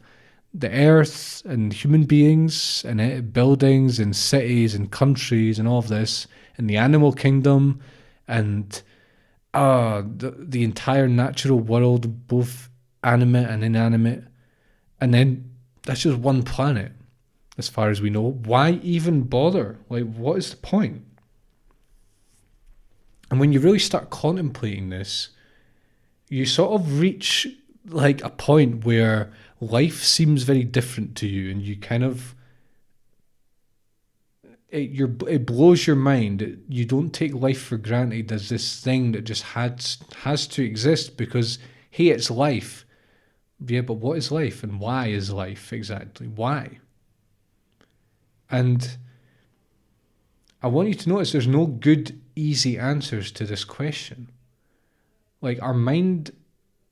the earth and human beings and buildings and cities and countries and all of this and the animal kingdom and the entire natural world, both animate and inanimate, and then that's just one planet as far as we know? Why even bother? Like, what is the point? And when you really start contemplating this, you sort of reach like a point where life seems very different to you, and you kind of it blows your mind. You don't take life for granted as this thing that just has to exist because, hey, it's life. Yeah, but what is life and why is life exactly? Why? And I want you to notice there's no good, easy answers to this question. Like, our mind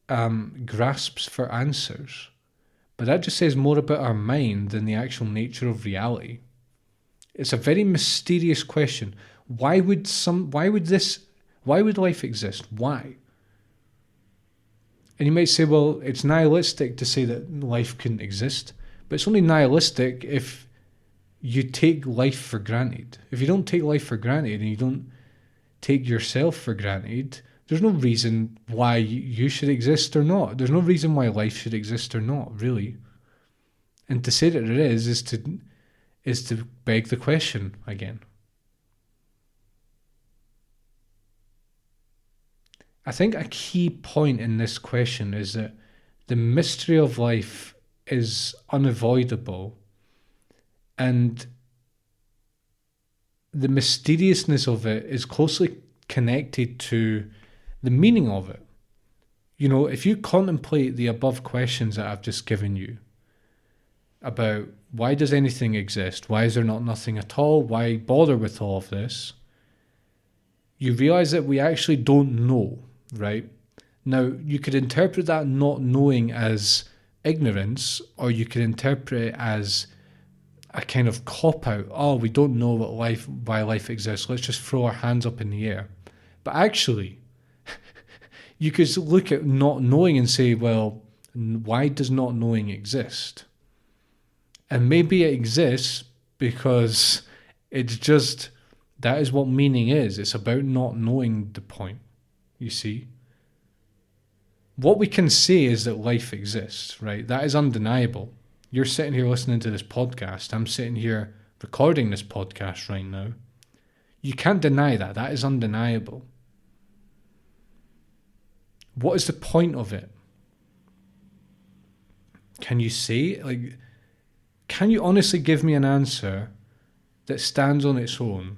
grasps for answers, but that just says more about our mind than the actual nature of reality. It's a very mysterious question. Why would life exist? Why? And you might say, well, it's nihilistic to say that life couldn't exist, but it's only nihilistic if you take life for granted. If you don't take life for granted and you don't take yourself for granted, there's no reason why you should exist or not. There's no reason why life should exist or not, really. And to say that it is to beg the question again. I think a key point in this question is that the mystery of life is unavoidable, and the mysteriousness of it is closely connected to the meaning of it. If you contemplate the above questions that I've just given you about why does anything exist, why is there nothing at all, why bother with all of this, you realize that we actually don't know, right? Now, you could interpret that not knowing as ignorance, or you could interpret it as a kind of cop-out. Oh, we don't know why life exists. Let's just throw our hands up in the air. But actually, you could look at not knowing and say, well, why does not knowing exist? And maybe it exists because it's just, that is what meaning is. It's about not knowing the point, you see. What we can say is that life exists, right? That is undeniable. You're sitting here listening to this podcast. I'm sitting here recording this podcast right now. You can't deny that. That is undeniable. What is the point of it? Can you say, can you honestly give me an answer that stands on its own?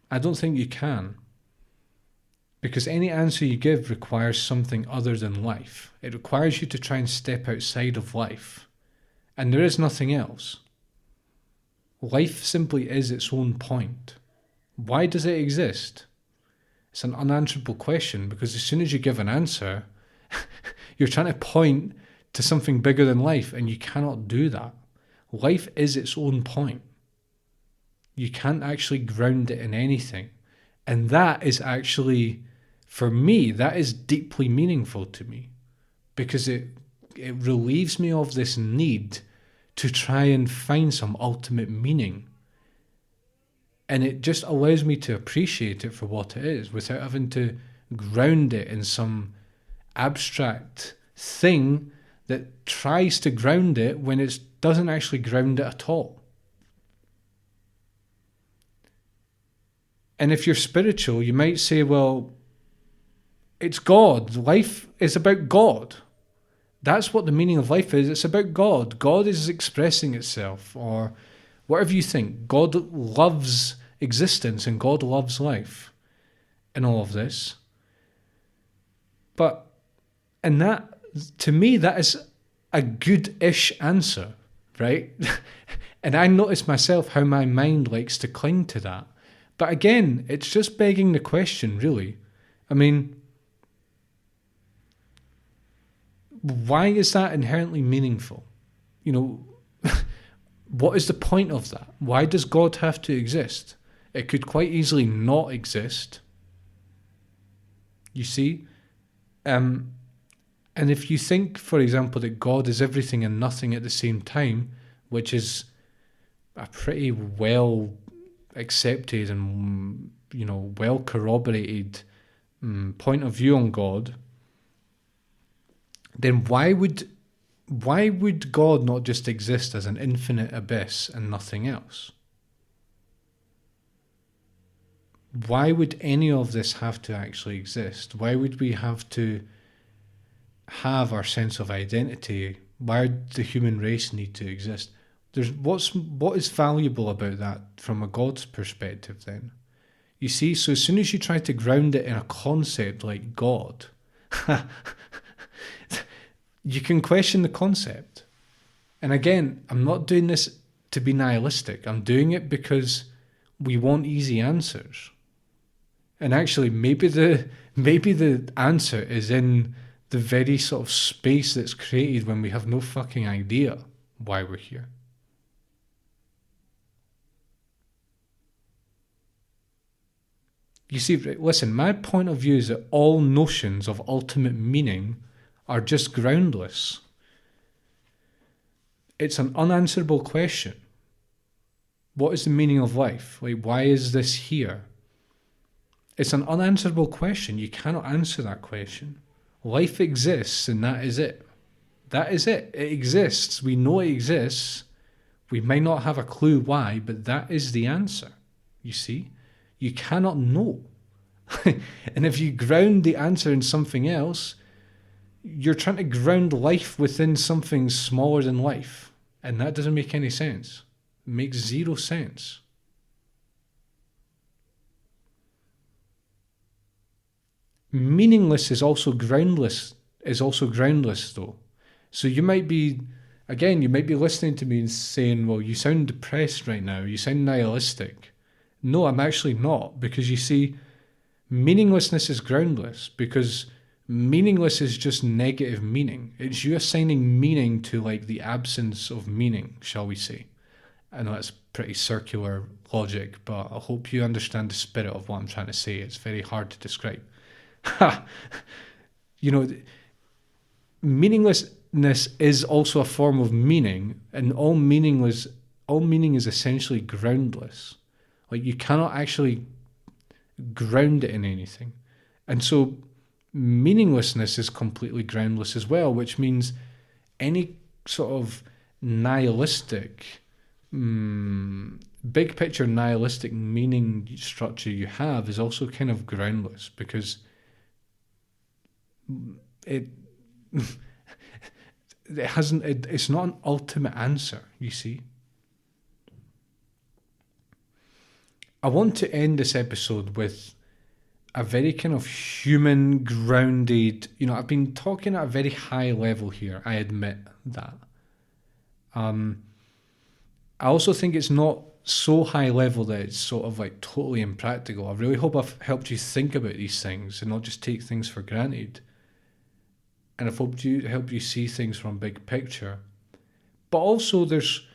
I don't think you can. Because any answer you give requires something other than life. It requires you to try and step outside of life. And there is nothing else. Life simply is its own point. Why does it exist? It's an unanswerable question, because as soon as you give an answer, you're trying to point to something bigger than life, and you cannot do that. Life is its own point. You can't actually ground it in anything. And that is actually, for me, that is deeply meaningful to me, because it relieves me of this need to try and find some ultimate meaning. And it just allows me to appreciate it for what it is without having to ground it in some abstract thing that tries to ground it when it doesn't actually ground it at all. And if you're spiritual, you might say, well, It's God. Life is about God. That's what the meaning of life is. It's about God. God is expressing itself, or whatever you think. God loves existence and God loves life in all of this. But, and that, to me, that is a good-ish answer, right? And I notice myself how my mind likes to cling to that. But again, it's just begging the question, really. I mean, why is that inherently meaningful? You know, what is the point of that? Why does God have to exist? It could quite easily not exist. You see? And if you think, for example, that God is everything and nothing at the same time, which is a pretty well accepted and, you know, well corroborated point of view on God, then why would God not just exist as an infinite abyss and nothing else? Why would any of this have to actually exist? Why would we have to have our sense of identity? Why would the human race need to exist? What is valuable about that from a God's perspective then? You see, so as soon as you try to ground it in a concept like God, you can question the concept. And again, I'm not doing this to be nihilistic. I'm doing it because we want easy answers. And actually, maybe the answer is in the very sort of space that's created when we have no fucking idea why we're here. You see, listen, my point of view is that all notions of ultimate meaning are just groundless. It's an unanswerable question. What is the meaning of life? Like, why is this here? It's an unanswerable question. You cannot answer that question. Life exists, and that is it. That is it. It exists. We know it exists. We may not have a clue why, but that is the answer. You see? You cannot know. And if you ground the answer in something else, you're trying to ground life within something smaller than life. And that doesn't make any sense. It makes zero sense. Meaningless is also groundless though. So you might be listening to me and saying, well, you sound depressed right now, you sound nihilistic. No, I'm actually not, because you see, meaninglessness is groundless, because meaningless is just negative meaning. It's you assigning meaning to like the absence of meaning, shall we say. I know that's pretty circular logic, but I hope you understand the spirit of what I'm trying to say. It's very hard to describe. You know, meaninglessness is also a form of meaning, and all meaning is essentially groundless. Like, you cannot actually ground it in anything. And so meaninglessness is completely groundless as well, which means any sort of nihilistic, big picture nihilistic meaning structure you have is also kind of groundless, because it's not an ultimate answer, you see. I want to end this episode with a very kind of human, grounded, I've been talking at a very high level here, I admit that. I also think it's not so high level that it's sort of like totally impractical. I really hope I've helped you think about these things and not just take things for granted. And I've hoped to help you see things from a big picture. But also there's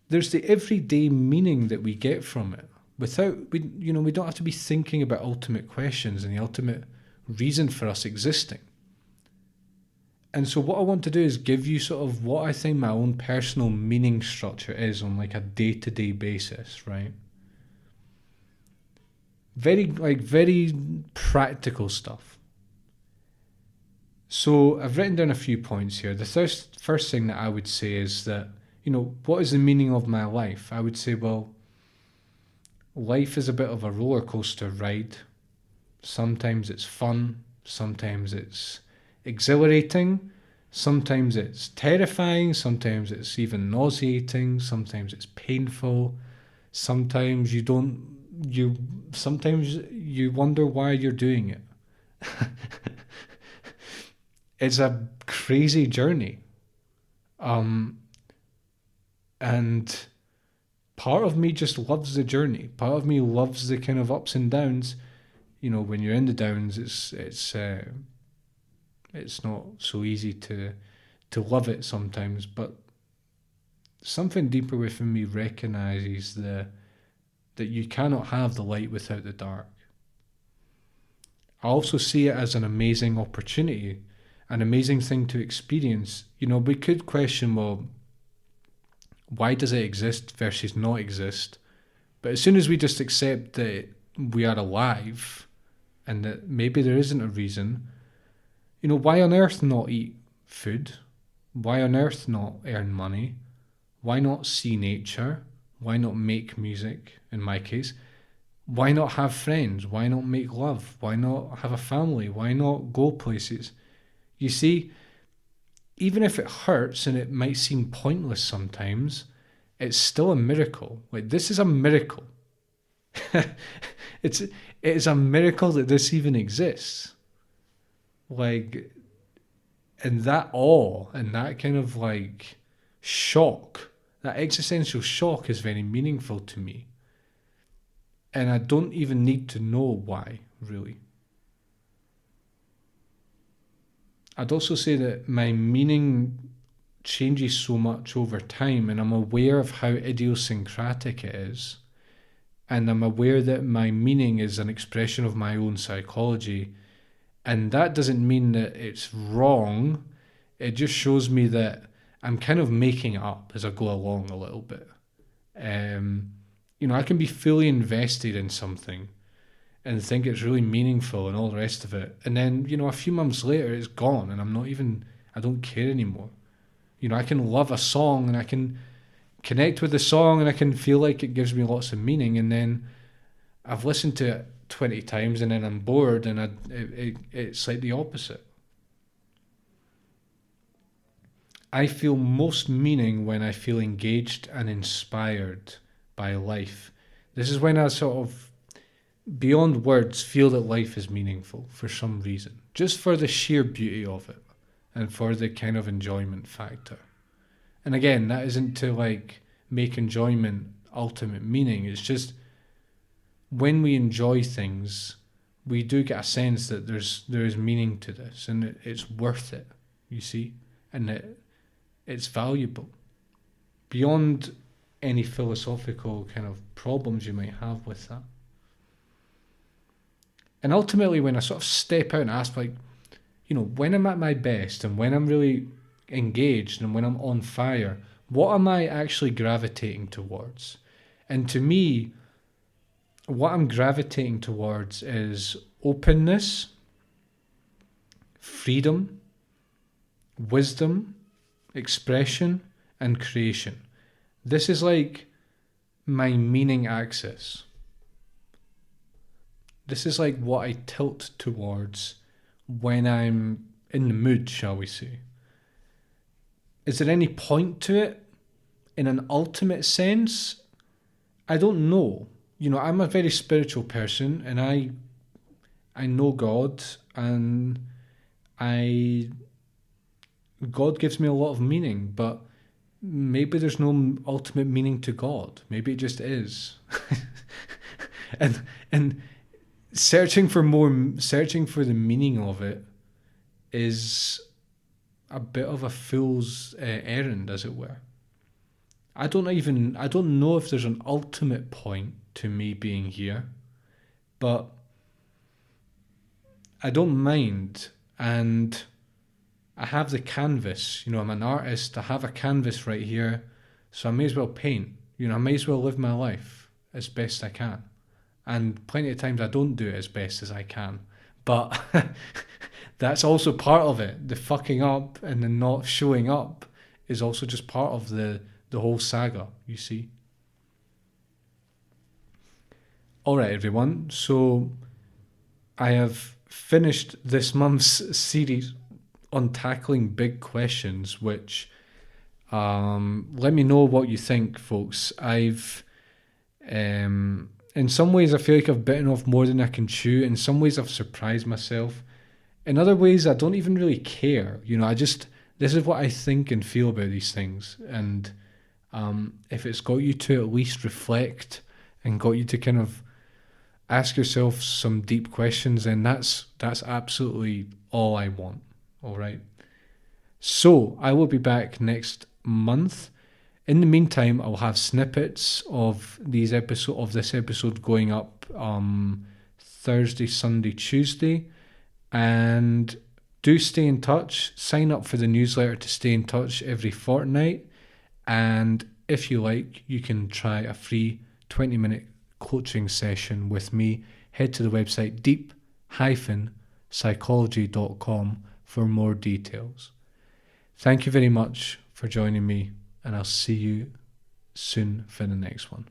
the everyday meaning that we get from it. We don't have to be thinking about ultimate questions and the ultimate reason for us existing. And so what I want to do is give you sort of what I think my own personal meaning structure is on like a day-to-day basis, right? Very practical stuff. So I've written down a few points here. The first thing that I would say is that, what is the meaning of my life? I would say, well, life is a bit of a roller coaster ride. Sometimes it's fun, sometimes it's exhilarating, sometimes it's terrifying, sometimes it's even nauseating, sometimes it's painful, sometimes you sometimes you wonder why you're doing it. It's a crazy journey. Um, and part of me just loves the journey. Part of me loves the kind of ups and downs. You know, when you're in the downs, it's not so easy to love it sometimes. But something deeper within me recognizes that you cannot have the light without the dark. I also see it as an amazing opportunity, an amazing thing to experience. You know, we could question, well, why does it exist versus not exist? But as soon as we just accept that we are alive and that maybe there isn't a reason, you know, why on earth not eat food? Why on earth not earn money? Why not see nature? Why not make music, in my case? Why not have friends? Why not make love? Why not have a family? Why not go places? You see, even if it hurts and it might seem pointless sometimes, it's still a miracle. Like, this is a miracle. It is a miracle that this even exists. Like, and that awe and that kind of like shock, that existential shock is very meaningful to me. And I don't even need to know why, really. I'd also say that my meaning changes so much over time, and I'm aware of how idiosyncratic it is. And I'm aware that my meaning is an expression of my own psychology. And that doesn't mean that it's wrong. It just shows me that I'm kind of making it up as I go along a little bit. You know, I can be fully invested in something and think it's really meaningful and all the rest of it. And then, you know, a few months later, it's gone and I don't care anymore. You know, I can love a song and I can connect with the song and I can feel like it gives me lots of meaning. And then I've listened to it 20 times and then I'm bored and it's like the opposite. I feel most meaning when I feel engaged and inspired by life. This is when I sort of, beyond words, feel that life is meaningful for some reason, just for the sheer beauty of it and for the kind of enjoyment factor. And again, that isn't to like make enjoyment ultimate meaning. It's just when we enjoy things, we do get a sense that there is meaning to this and it's worth it, you see, and it's valuable beyond any philosophical kind of problems you might have with that. And ultimately, when I sort of step out and ask, like, you know, when I'm at my best and when I'm really engaged and when I'm on fire, what am I actually gravitating towards? And to me, what I'm gravitating towards is openness, freedom, wisdom, expression, and creation. This is like my meaning axis. This is like what I tilt towards when I'm in the mood, shall we say. Is there any point to it in an ultimate sense? I don't know. You know, I'm a very spiritual person and I know God and God gives me a lot of meaning, but maybe there's no ultimate meaning to God. Maybe it just is. and searching for the meaning of it is a bit of a fool's errand, as it were. I don't know if there's an ultimate point to me being here, but I don't mind. And I have the canvas, you know, I'm an artist, I have a canvas right here, so I may as well paint, you know, I may as well live my life as best I can. And plenty of times I don't do it as best as I can. But that's also part of it. The fucking up and the not showing up is also just part of the whole saga, you see. Alright, everyone. So I have finished this month's series on tackling big questions, which let me know what you think, folks. In some ways, I feel like I've bitten off more than I can chew. In some ways, I've surprised myself. In other ways, I don't even really care. This is what I think and feel about these things. And if it's got you to at least reflect and got you to kind of ask yourself some deep questions, then that's absolutely all I want. All right. So I will be back next month. In the meantime, I'll have snippets of this episode going up Thursday, Sunday, Tuesday. And do stay in touch. Sign up for the newsletter to stay in touch every fortnight. And if you like, you can try a free 20-minute coaching session with me. Head to the website deep-psychology.com for more details. Thank you very much for joining me, and I'll see you soon for the next one.